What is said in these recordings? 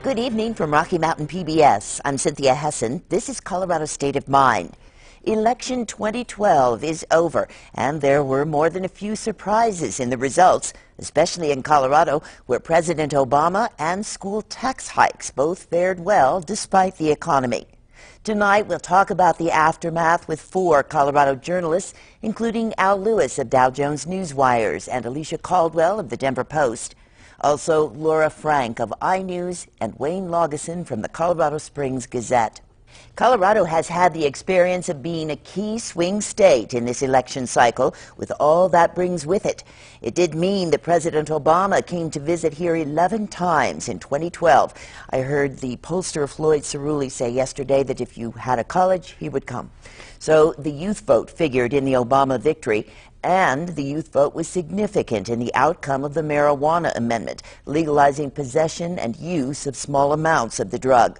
Good evening from Rocky Mountain PBS. I'm Cynthia Hessin. This is Colorado State of Mind. Election 2012 is over, and there were more than a few surprises in the results, especially in Colorado, where President Obama and school tax hikes both fared well despite the economy. Tonight, we'll talk about the aftermath with 4 Colorado journalists, including Al Lewis of Dow Jones Newswires and Alicia Caldwell of the Denver Post. Also, Laura Frank of iNews and Wayne Laugesen from the Colorado Springs Gazette. Colorado has had the experience of being a key swing state in this election cycle, with all that brings with it. It did mean that President Obama came to visit here 11 times in 2012. I heard the pollster Floyd Cerulli say yesterday that if you had a college, he would come. So the youth vote figured in the Obama victory, and the youth vote was significant in the outcome of the marijuana amendment, legalizing possession and use of small amounts of the drug.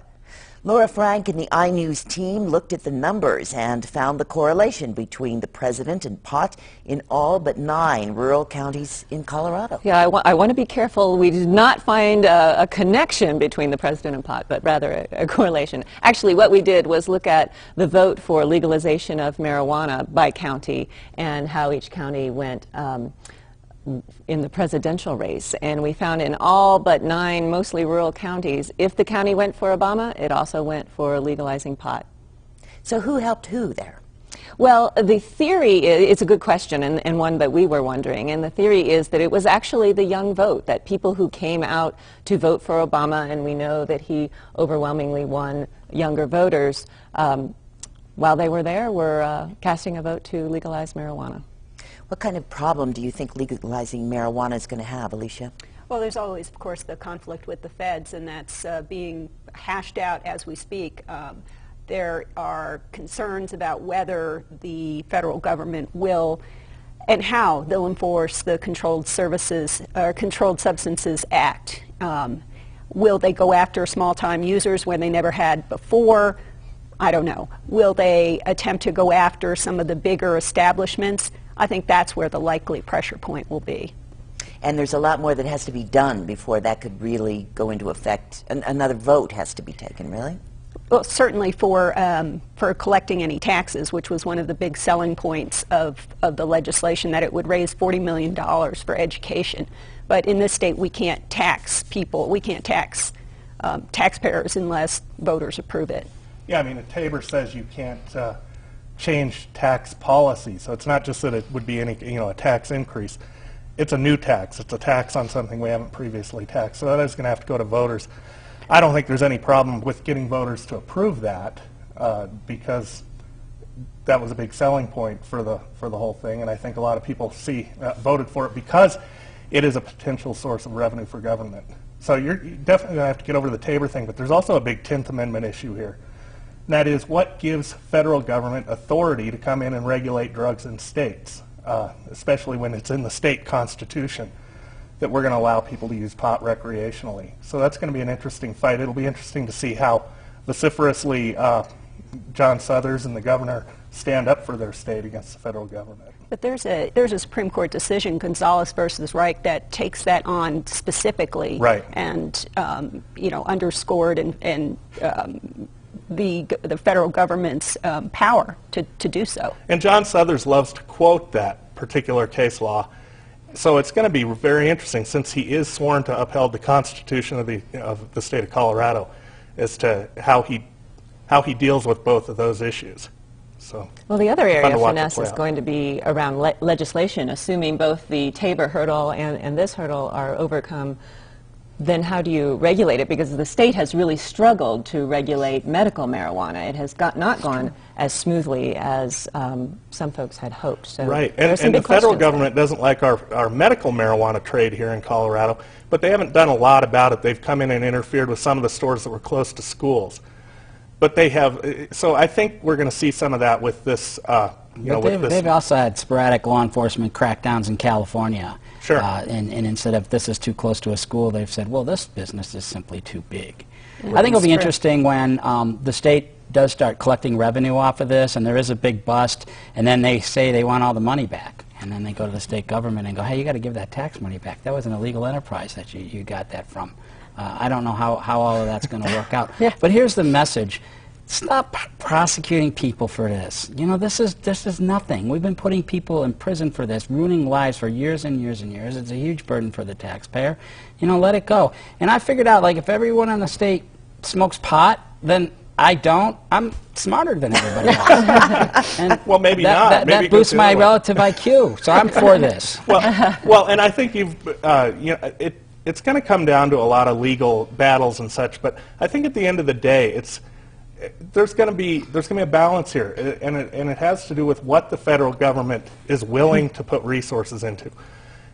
Laura Frank and the iNews team looked at the numbers and found the correlation between the president and pot in all but 9 rural counties in Colorado. Yeah, I want to be careful. We did not find a connection between the president and pot, but rather a correlation. Actually, what we did was look at the vote for legalization of marijuana by county and how each county went in the presidential race, and we found in all but 9 mostly rural counties, if the county went for Obama, it also went for legalizing pot. So who helped who there? Well, the theory it's a good question, and one that we were wondering, and the theory is that it was actually the young vote, that people who came out to vote for Obama, and we know that he overwhelmingly won younger voters, while they were there, were casting a vote to legalize marijuana. What kind of problem do you think legalizing marijuana is going to have, Alicia? Well, there's always, of course, the conflict with the feds, and that's being hashed out as we speak. There are concerns about whether the federal government will and how they'll enforce the Controlled Substances Act. Will they go after small-time users when they never had before? I don't know. Will they attempt to go after some of the bigger establishments? I think that's where the likely pressure point will be. And there's a lot more that has to be done before that could really go into effect. Another vote has to be taken, really? Well, certainly for collecting any taxes, which was one of the big selling points of the legislation, that it would raise $40 million for education. But in this state, we can't tax people. We can't tax taxpayers unless voters approve it. Yeah, I mean, Tabor says you can't change tax policy, so it's not just that it would be any, a tax increase. It's a new tax. It's a tax on something we haven't previously taxed, so that is going to have to go to voters. I don't think there's any problem with getting voters to approve that because that was a big selling point for the whole thing, and I think a lot of people voted for it because it is a potential source of revenue for government. So you're definitely going to have to get over the Tabor thing, but there's also a big 10th Amendment issue here. And that is, what gives federal government authority to come in and regulate drugs in states, especially when it's in the state constitution that we're going to allow people to use pot recreationally. So that's going to be an interesting fight. It'll be interesting to see how vociferously John Suthers and the governor stand up for their state against the federal government. But there's a Supreme Court decision, Gonzalez versus Reich, that takes that on specifically, right, and underscored and the federal government's power to do so. And John Suthers loves to quote that particular case law. So it's going to be very interesting, since he is sworn to uphold the Constitution of the state of Colorado, as to how he deals with both of those issues. So, well, the other area of finesse is going to be around legislation, assuming both the Tabor hurdle and this hurdle are overcome. Then how do you regulate it? Because the state has really struggled to regulate medical marijuana. It has not gone as smoothly as some folks had hoped. So right, and the federal government doesn't like our medical marijuana trade here in Colorado, but they haven't done a lot about it. They've come in and interfered with some of the stores that were close to schools. But they have, so I think we're going to see some of that with this, they've also had sporadic law enforcement crackdowns in California. Sure. And instead of this is too close to a school, they've said, well, this business is simply too big. I think it'll be interesting when the state does start collecting revenue off of this, and there is a big bust, and then they say they want all the money back. And then they go to the state government and go, hey, you got to give that tax money back. That was an illegal enterprise that you got that from. I don't know how all of that's going to work out. But here's the message. Stop prosecuting people for this. You know, this is nothing. We've been putting people in prison for this, ruining lives for years and years and years. It's a huge burden for the taxpayer. You know, let it go. And I figured out, like, if everyone in the state smokes pot, then I don't. I'm smarter than everybody else. And well, maybe not. That boosts my relative IQ. So I'm for this. Well, and I think you know, it's going to come down to a lot of legal battles and such. But I think at the end of the day, there's going to be a balance here, and it has to do with what the federal government is willing to put resources into.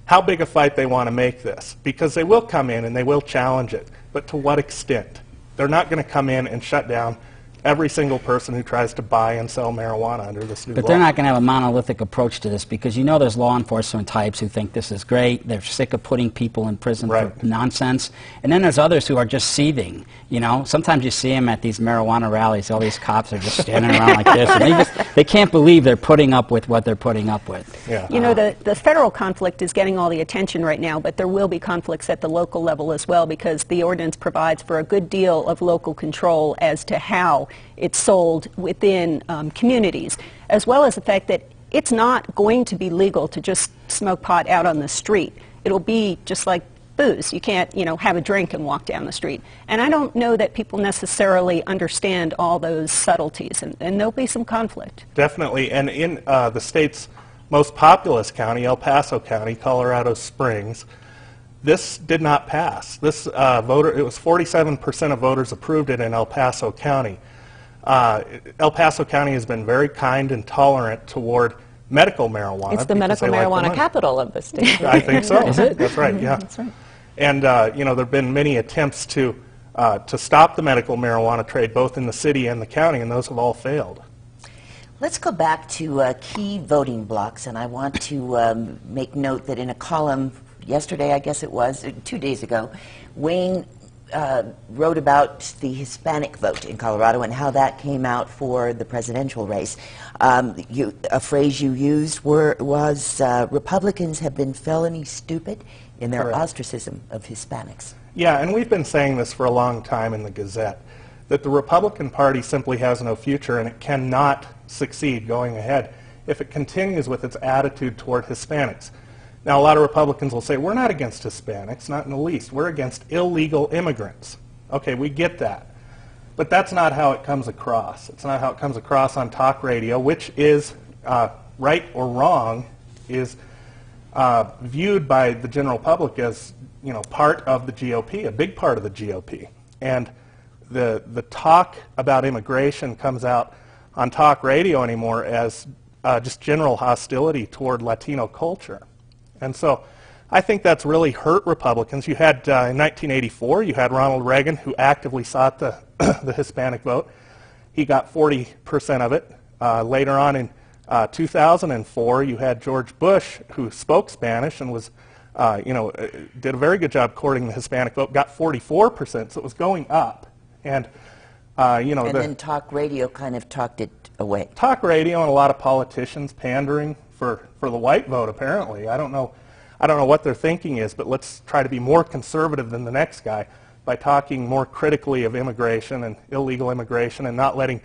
How big a fight they want to make this, because they will come in and they will challenge it, but to what extent? They're not going to come in and shut down every single person who tries to buy and sell marijuana under this new law. But they're not going to have a monolithic approach to this, because you know there's law enforcement types who think this is great. They're sick of putting people in prison for nonsense. And then there's others who are just seething. You know, sometimes you see them at these marijuana rallies. All these cops are just standing around like this, and they can't believe they're putting up with what they're putting up with. Yeah. You know, the federal conflict is getting all the attention right now, but there will be conflicts at the local level as well, because the ordinance provides for a good deal of local control as to how it's sold within communities, as well as the fact that it's not going to be legal to just smoke pot out on the street. It'll be just like booze. You can't, you know, have a drink and walk down the street. And I don't know that people necessarily understand all those subtleties, and there'll be some conflict. Definitely, and in the state's most populous county, El Paso County, Colorado Springs, this did not pass. This it was 47% of voters approved it in El Paso County. El Paso County has been very kind and tolerant toward medical marijuana. It's the medical marijuana capital of the state. I think so. Is it? That's right, yeah. That's right. And, you know, there have been many attempts to stop the medical marijuana trade, both in the city and the county, and those have all failed. Let's go back to key voting blocks, and I want to make note that in a column yesterday, I guess it was, 2 days ago, Wayne wrote about the Hispanic vote in Colorado and how that came out for the presidential race. A phrase you used was Republicans have been felony stupid in their ostracism of Hispanics. Yeah, and we've been saying this for a long time in the Gazette, that the Republican Party simply has no future, and it cannot succeed going ahead if it continues with its attitude toward Hispanics. Now, a lot of Republicans will say, we're not against Hispanics, not in the least. We're against illegal immigrants. Okay, we get that. But that's not how it comes across. It's not how it comes across on talk radio, which is, right or wrong, is viewed by the general public as, you know, part of the GOP, a big part of the GOP. And the talk about immigration comes out on talk radio anymore as just general hostility toward Latino culture. And so I think that's really hurt Republicans. You had, in 1984, you had Ronald Reagan, who actively sought the Hispanic vote. He got 40% of it. Later on in 2004, you had George Bush, who spoke Spanish and was, did a very good job courting the Hispanic vote, got 44%, so it was going up. And, and then talk radio kind of talked it away. Talk radio and a lot of politicians pandering for the white vote, apparently. I don't know what their thinking is, but let's try to be more conservative than the next guy by talking more critically of immigration and illegal immigration, and not letting,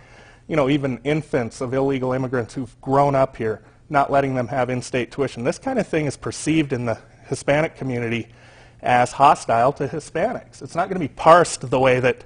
you know, even infants of illegal immigrants who've grown up here, not letting them have in-state tuition. This kind of thing is perceived in the Hispanic community as hostile to Hispanics. It's not going to be parsed the way that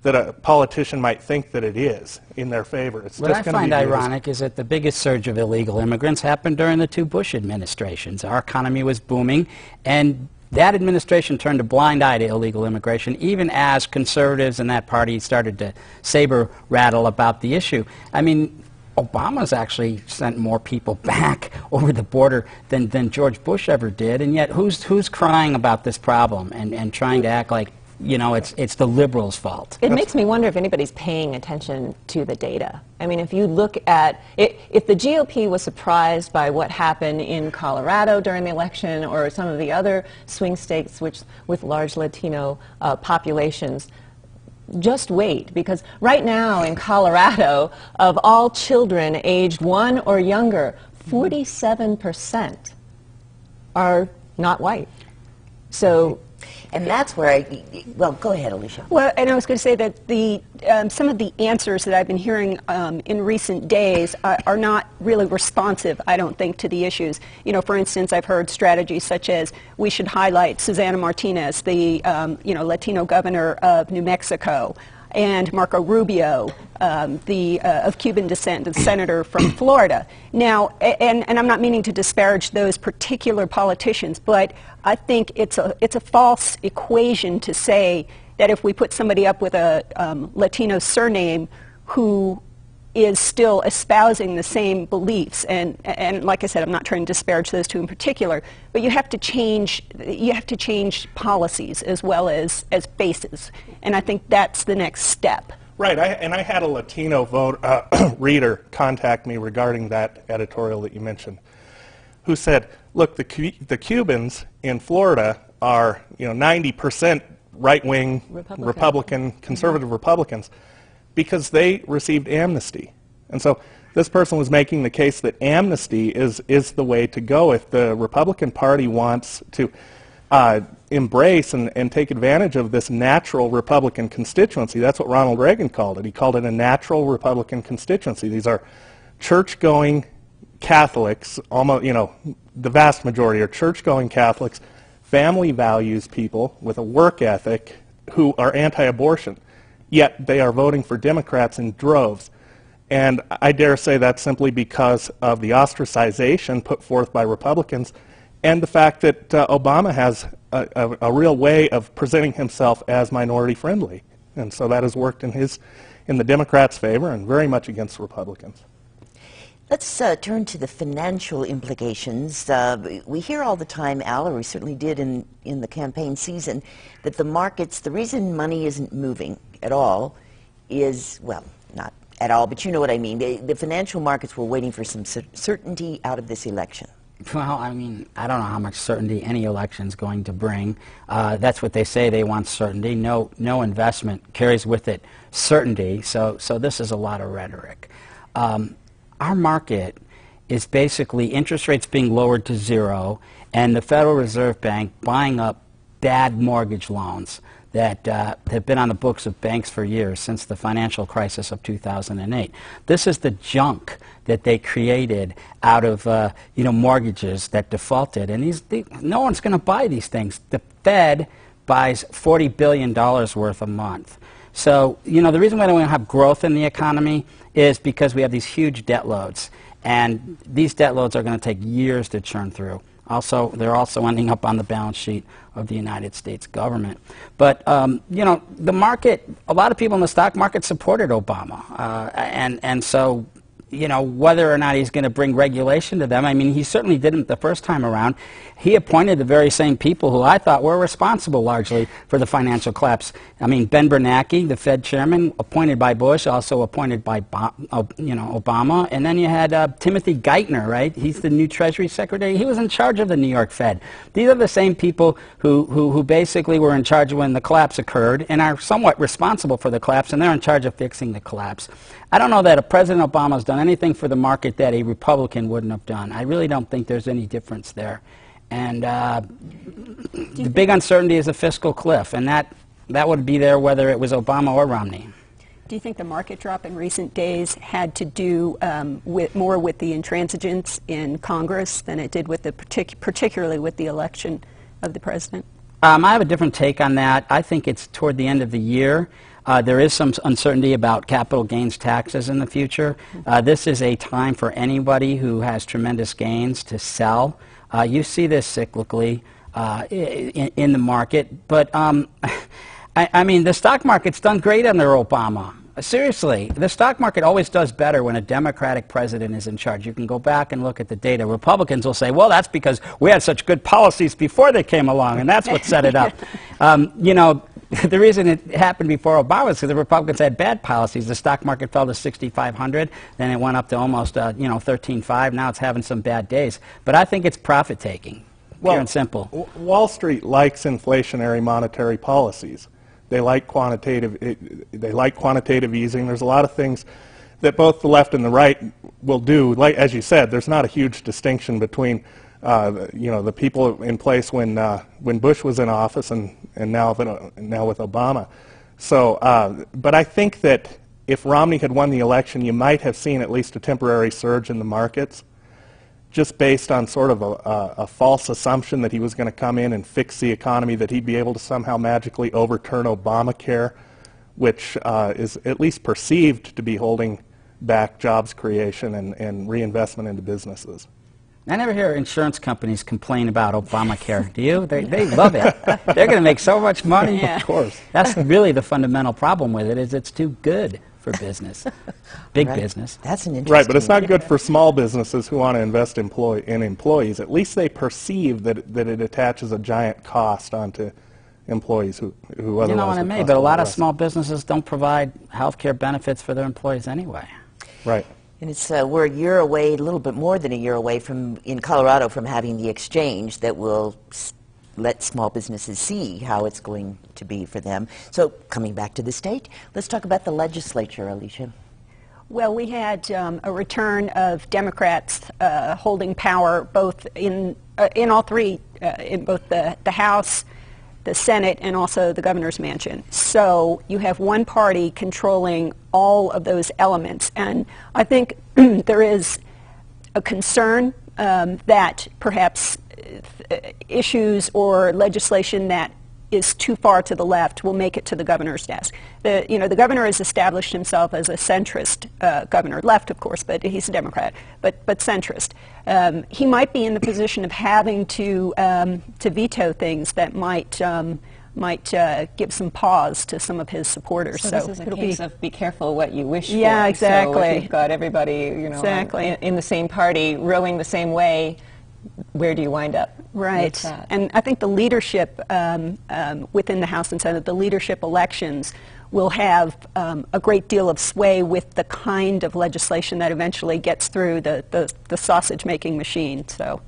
a politician might think that it is in their favor. It's what I find ironic is that the biggest surge of illegal immigrants happened during the two Bush administrations. Our economy was booming, and that administration turned a blind eye to illegal immigration, even as conservatives in that party started to saber rattle about the issue. I mean, Obama's actually sent more people back over the border than George Bush ever did, and yet who's crying about this problem and trying to act like, you know, it's the liberals' fault. It makes me wonder if anybody's paying attention to the data. I mean, if you look at it, if the GOP was surprised by what happened in Colorado during the election or some of the other swing states with large Latino populations, just wait, because right now in Colorado, of all children aged 1 or younger, 47% are not white. So And that's where well, go ahead, Alicia. Well, and I was going to say that the some of the answers that I've been hearing in recent days are not really responsive, I don't think, to the issues. You know, for instance, I've heard strategies such as we should highlight Susana Martinez, the Latino governor of New Mexico, and Marco Rubio, of Cuban descent, the senator from Florida. Now, and I'm not meaning to disparage those particular politicians, but I think it's a false equation to say that if we put somebody up with a Latino surname who is still espousing the same beliefs, and like I said, I'm not trying to disparage those two in particular, but you have to change policies as well as bases, and I think that's the next step. Right, I had a Latino reader contact me regarding that editorial that you mentioned, who said, look, the Cubans in Florida are 90% right-wing Republican, conservative Republicans, because they received amnesty. And so this person was making the case that amnesty is the way to go if the Republican Party wants to embrace and take advantage of this natural Republican constituency. That's what Ronald Reagan called it. He called it a natural Republican constituency. These are church-going Catholics, almost, the vast majority are church-going Catholics, family values people with a work ethic who are anti-abortion. Yet they are voting for Democrats in droves. And I dare say that's simply because of the ostracization put forth by Republicans and the fact that Obama has a real way of presenting himself as minority friendly. And so that has worked in the Democrats' favor and very much against Republicans. Let's turn to the financial implications. We hear all the time, Al, or we certainly did in the campaign season, that the markets, the reason money isn't moving at all is, well, not at all, but you know what I mean. The financial markets were waiting for some certainty out of this election. Well, I mean, I don't know how much certainty any election's going to bring. That's what they say. They want certainty. No investment carries with it certainty, so this is a lot of rhetoric. Our market is basically interest rates being lowered to zero and the Federal Reserve Bank buying up bad mortgage loans that have been on the books of banks for years, since the financial crisis of 2008. This is the junk that they created out of mortgages that defaulted, and no one's going to buy these things. The Fed buys $40 billion worth a month. So, the reason why we don't have growth in the economy is because we have these huge debt loads, and these debt loads are going to take years to churn through. Also, they're also ending up on the balance sheet of the United States government. But, the market, a lot of people in the stock market supported Obama, and so, whether or not he's going to bring regulation to them. I mean, he certainly didn't the first time around. He appointed the very same people who I thought were responsible largely for the financial collapse. I mean, Ben Bernanke, the Fed chairman, appointed by Bush, also appointed by Obama. And then you had Timothy Geithner, right? He's the new Treasury Secretary. He was in charge of the New York Fed. These are the same people who basically were in charge when the collapse occurred and are somewhat responsible for the collapse, and they're in charge of fixing the collapse. I don't know that President Obama has done anything for the market that a Republican wouldn't have done. I really don't think there's any difference there. And the big uncertainty is a fiscal cliff, and that would be there whether it was Obama or Romney. Do you think the market drop in recent days had to do more with the intransigence in Congress than it did with particularly with the election of the president? I have a different take on that. I think it's toward the end of the year. There is some uncertainty about capital gains taxes in the future. This is a time for anybody who has tremendous gains to sell. You see this cyclically in the market, but I mean, the stock market's done great under Obama. Seriously, the stock market always does better when a Democratic president is in charge. You can go back and look at the data. Republicans will say, well, that's because we had such good policies before they came along, and that's what set it up. The reason it happened before Obama is because the Republicans had bad policies. The stock market fell to 6,500, then it went up to almost 13.5. Now it's having some bad days. But I think it's profit taking, pure and simple. Wall Street likes inflationary monetary policies. They like quantitative easing. There's a lot of things that both the left and the right will do. Like, as you said, there's not a huge distinction between you know, the people in place when Bush was in office and now with Obama. So, but I think that if Romney had won the election, you might have seen at least a temporary surge in the markets, just based on sort of a false assumption that he was going to come in and fix the economy, that he'd be able to somehow magically overturn Obamacare, which is at least perceived to be holding back jobs creation and reinvestment into businesses. I never hear insurance companies complain about Obamacare. Do you? They love it. They're going to make so much money. Yeah. Of course. That's really the fundamental problem with it, is it's too good for business, big business. That's an interesting. Right, but it's not good for small businesses who want to invest in employees. At least they perceive that it attaches a giant cost onto employees who otherwise You know what I would mean? cost But a them lot of less. small businesses don't provide health care benefits for their employees anyway. Right. And it's we're a year away, a little bit more than a year away in Colorado from having the exchange that will let small businesses see how it's going to be for them. So coming back to the state, let's talk about the legislature, Alicia. Well, we had a return of Democrats holding power both in all three, in both the House, the Senate, and also the governor's mansion. So you have one party controlling all of those elements. And I think there is a concern that perhaps issues or legislation that is too far to the left will make it to the governor's desk. The governor has established himself as a centrist governor, left of course, but he's a Democrat, but centrist. He might be in the position of having to veto things that might give some pause to some of his supporters. So this is a case of be careful what you wish for. Yeah, exactly. So if you've got everybody, exactly. in the same party rowing the same way, where do you wind up? Right. And I think the leadership within the House and Senate, the leadership elections, will have a great deal of sway with the kind of legislation that eventually gets through the sausage-making machine. So,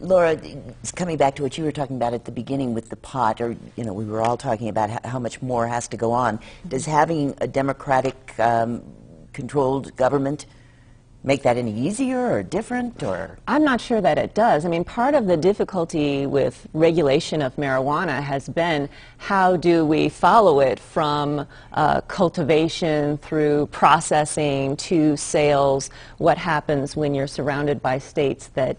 Laura, coming back to what you were talking about at the beginning with the pot, or we were all talking about how much more has to go on. Does having a Democratic-controlled government make that any easier or different? Or I'm not sure that it does. I mean, part of the difficulty with regulation of marijuana has been how do we follow it from cultivation through processing to sales? What happens when you're surrounded by states that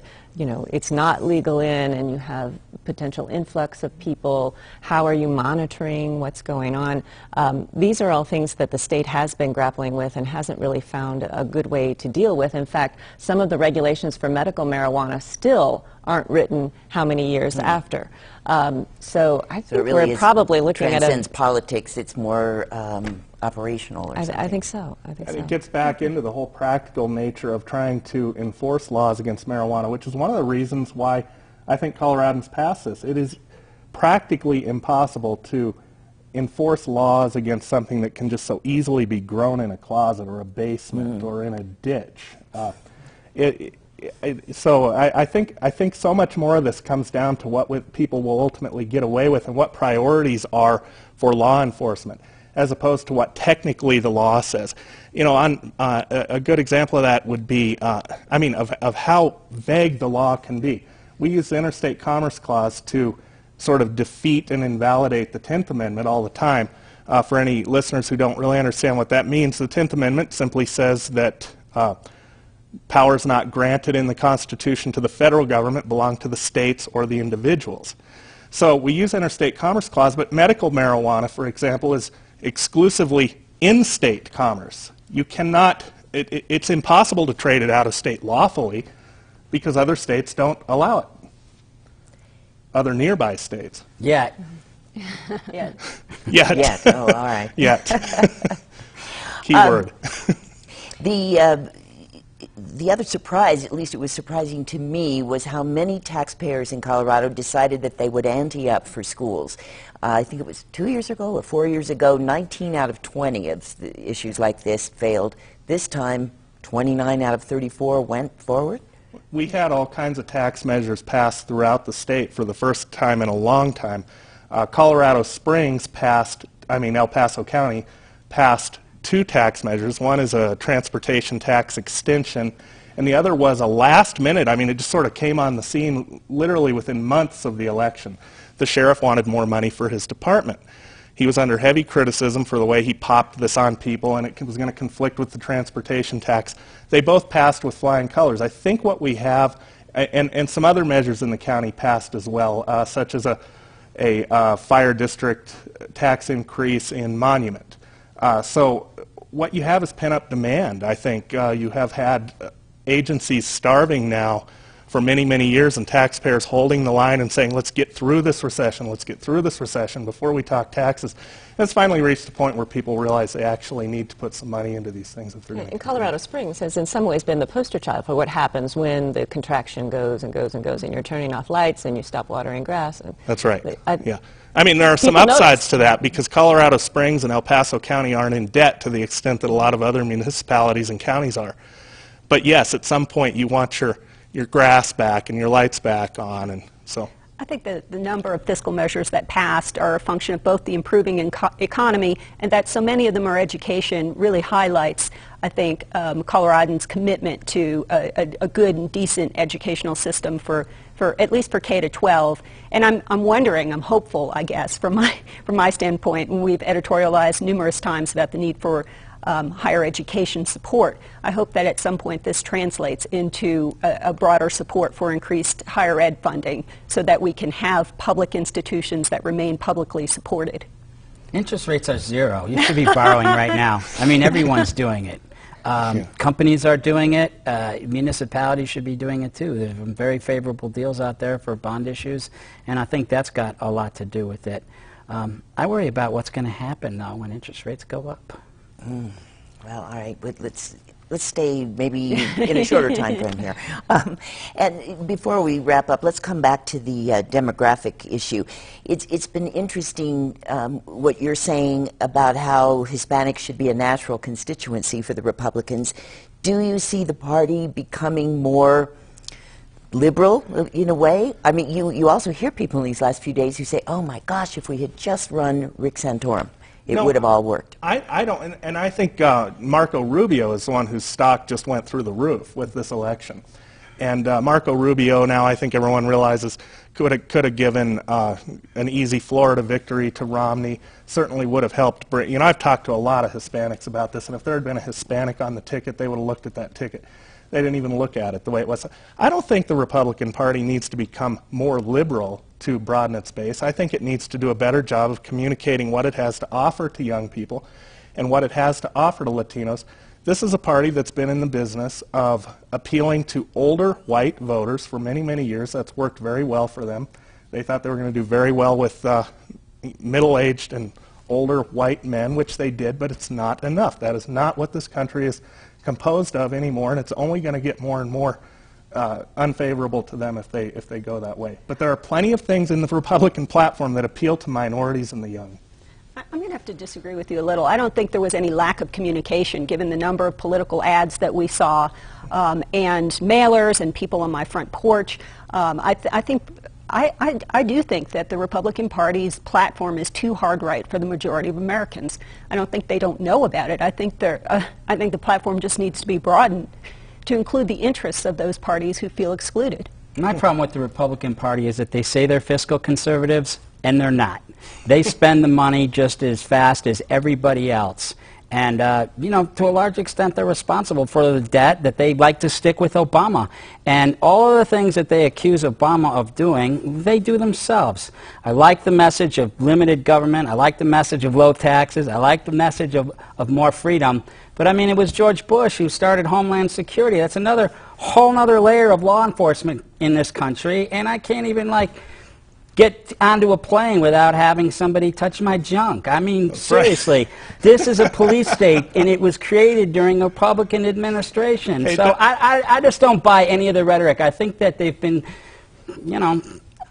it's not legal in and you have potential influx of people? How are you monitoring what's going on? These are all things that the state has been grappling with and hasn't really found a good way to deal with. In fact, some of the regulations for medical marijuana still aren't written how many years after. So I think really we're probably looking at transcends politics. It's more operational or something. I think so. I think And so. it gets back into the whole practical nature of trying to enforce laws against marijuana, which is one of the reasons why I think Coloradans passed this. It is practically impossible to enforce laws against something that can just so easily be grown in a closet or a basement or in a ditch. So I think so much more of this comes down to what people will ultimately get away with and what priorities are for law enforcement, as opposed to what technically the law says. A good example of that would be, of how vague the law can be. We use the Interstate Commerce Clause to sort of defeat and invalidate the 10th Amendment all the time. For any listeners who don't really understand what that means, the 10th Amendment simply says that powers not granted in the Constitution to the federal government belong to the states or the individuals. So we use Interstate Commerce Clause, but medical marijuana, for example, is exclusively in-state commerce. You cannot, it's impossible to trade it out of state lawfully because other states don't allow it. Other nearby states. Yet. yeah. Yet. Yet. Oh, all right. Yet. Key word. The other surprise, at least it was surprising to me, was how many taxpayers in Colorado decided that they would ante up for schools. I think it was 2 years ago or 4 years ago, 19 out of 20 of the issues like this failed. This time, 29 out of 34 went forward. We had all kinds of tax measures passed throughout the state for the first time in a long time. Colorado Springs El Paso County passed 2 tax measures. One is a transportation tax extension, and the other was a last minute, I mean, it just sort of came on the scene literally within months of the election. The sheriff wanted more money for his department. He was under heavy criticism for the way he popped this on people, and it was going to conflict with the transportation tax. They both passed with flying colors. I think what we have, and some other measures in the county passed as well, such as a fire district tax increase in Monument. So what you have is pent-up demand. I think you have had agencies starving now for many, many years, and taxpayers holding the line and saying, let's get through this recession, let's get through this recession before we talk taxes. And it's finally reached a point where people realize they actually need to put some money into these things if they're going to. And Colorado Springs has in some ways been the poster child for what happens when the contraction goes and goes and goes, and you're turning off lights and you stop watering grass. And that's right. Yeah. I mean, there are some upsides to that because Colorado Springs and El Paso County aren't in debt to the extent that a lot of other municipalities and counties are. But yes, at some point you want your grass back and your lights back on, and so. I think the number of fiscal measures that passed are a function of both the improving economy and that so many of them are education really highlights, I think, Coloradans' commitment to a good and decent educational system for at least for K to 12. And I'm wondering, I'm hopeful, I guess, from my standpoint, and we've editorialized numerous times about the need for higher education support. I hope that at some point this translates into a broader support for increased higher ed funding so that we can have public institutions that remain publicly supported. Interest rates are zero. You should be borrowing right now. I mean, everyone's doing it. Companies are doing it. Municipalities should be doing it too. There's some very favorable deals out there for bond issues, and I think that's got a lot to do with it. I worry about what's going to happen, though, when interest rates go up. Well, all right, but let's stay maybe in a shorter time frame here. And before we wrap up, let's come back to the demographic issue. It's been interesting what you're saying about how Hispanics should be a natural constituency for the Republicans. Do you see the party becoming more liberal in a way? I mean, you also hear people in these last few days who say, oh my gosh, if we had just run Rick Santorum, it would have all worked. I don't, and I think Marco Rubio is the one whose stock just went through the roof with this election. And Marco Rubio, now I think everyone realizes, could have given an easy Florida victory to Romney. Certainly would have helped bring, I've talked to a lot of Hispanics about this, and if there had been a Hispanic on the ticket, they would have looked at that ticket. They didn't even look at it the way it was. I don't think the Republican Party needs to become more liberal to broaden its base. I think it needs to do a better job of communicating what it has to offer to young people and what it has to offer to Latinos. This is a party that's been in the business of appealing to older white voters for many, many years. That's worked very well for them. They thought they were going to do very well with middle-aged and older white men, which they did, but it's not enough. That is not what this country is composed of anymore, and it's only going to get more and more unfavorable to them if they go that way. But there are plenty of things in the Republican platform that appeal to minorities and the young. I'm going to have to disagree with you a little. I don't think there was any lack of communication given the number of political ads that we saw and mailers and people on my front porch. I do think that the Republican Party's platform is too hard right for the majority of Americans. I don't think they don't know about it. I think the platform just needs to be broadened to include the interests of those parties who feel excluded. My problem with the Republican Party is that they say they're fiscal conservatives, and they're not. They spend the money just as fast as everybody else. And, to a large extent, they're responsible for the debt that they like to stick with Obama. And all of the things that they accuse Obama of doing, they do themselves. I like the message of limited government. I like the message of low taxes. I like the message of more freedom. But, I mean, it was George Bush who started Homeland Security. That's another whole other layer of law enforcement in this country. And I can't even, get onto a plane without having somebody touch my junk. I mean, seriously, this is a police state, and it was created during a Republican administration. Hey, so I just don't buy any of the rhetoric. I think that they've been,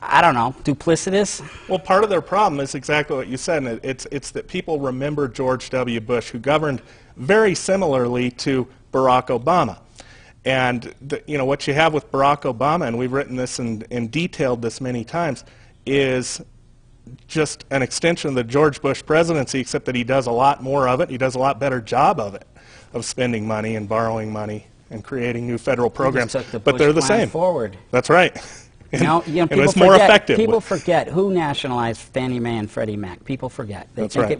I don't know, duplicitous. Well, part of their problem is exactly what you said, and it's that people remember George W. Bush, who governed very similarly to Barack Obama. And what you have with Barack Obama, and we've written this and detailed this many times, is just an extension of the George Bush presidency, except that he does a lot more of it. He does a lot better job of it, of spending money and borrowing money and creating new federal programs, took the but Bush they're the plan same. forward. That's right. You know, and people it's more effective. People forget who nationalized Fannie Mae and Freddie Mac. People forget. They That's think right.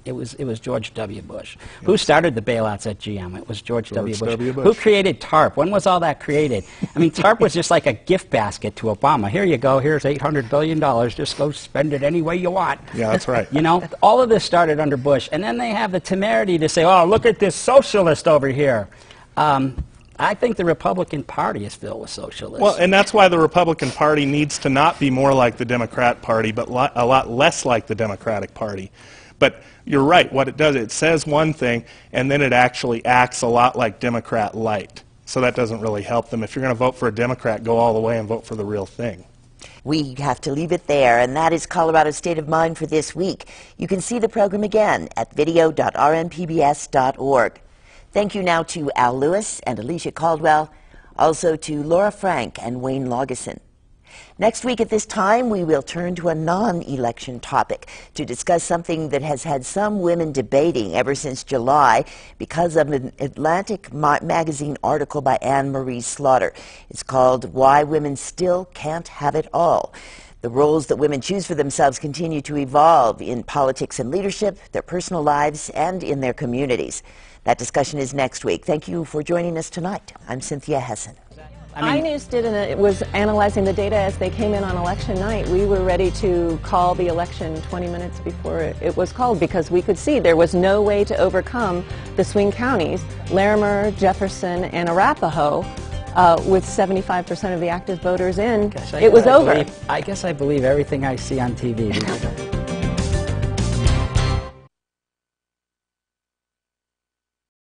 it was George W. Bush. Who started the bailouts at GM? It was George W. Bush. W. Bush. Who created TARP? When was all that created? I mean, TARP was just like a gift basket to Obama. Here you go. Here's $800 billion. Just go spend it any way you want. Yeah, that's right. You know, all of this started under Bush, and then they have the temerity to say, "Oh, look at this socialist over here." I think the Republican Party is filled with socialists. Well, and that's why the Republican Party needs to not be more like the Democrat Party, but a lot less like the Democratic Party. But you're right. What it does, it says one thing, and then it actually acts a lot like Democrat light. So that doesn't really help them. If you're going to vote for a Democrat, go all the way and vote for the real thing. We have to leave it there, and that is Colorado's State of Mind for this week. You can see the program again at video.rmpbs.org. Thank you now to Al Lewis and Alicia Caldwell, also to Laura Frank and Wayne Laugesen. Next week at this time, we will turn to a non-election topic to discuss something that has had some women debating ever since July because of an Atlantic magazine article by Anne Marie Slaughter. It's called Why Women Still Can't Have It All. The roles that women choose for themselves continue to evolve in politics and leadership, their personal lives, and in their communities. That discussion is next week. Thank you for joining us tonight. I'm Cynthia Hessin. iNews was analyzing the data as they came in on election night. We were ready to call the election 20 minutes before it was called because we could see there was no way to overcome the swing counties, Larimer, Jefferson, and Arapahoe, with 75% of the active voters in. It was over. I guess I believe everything I see on TV.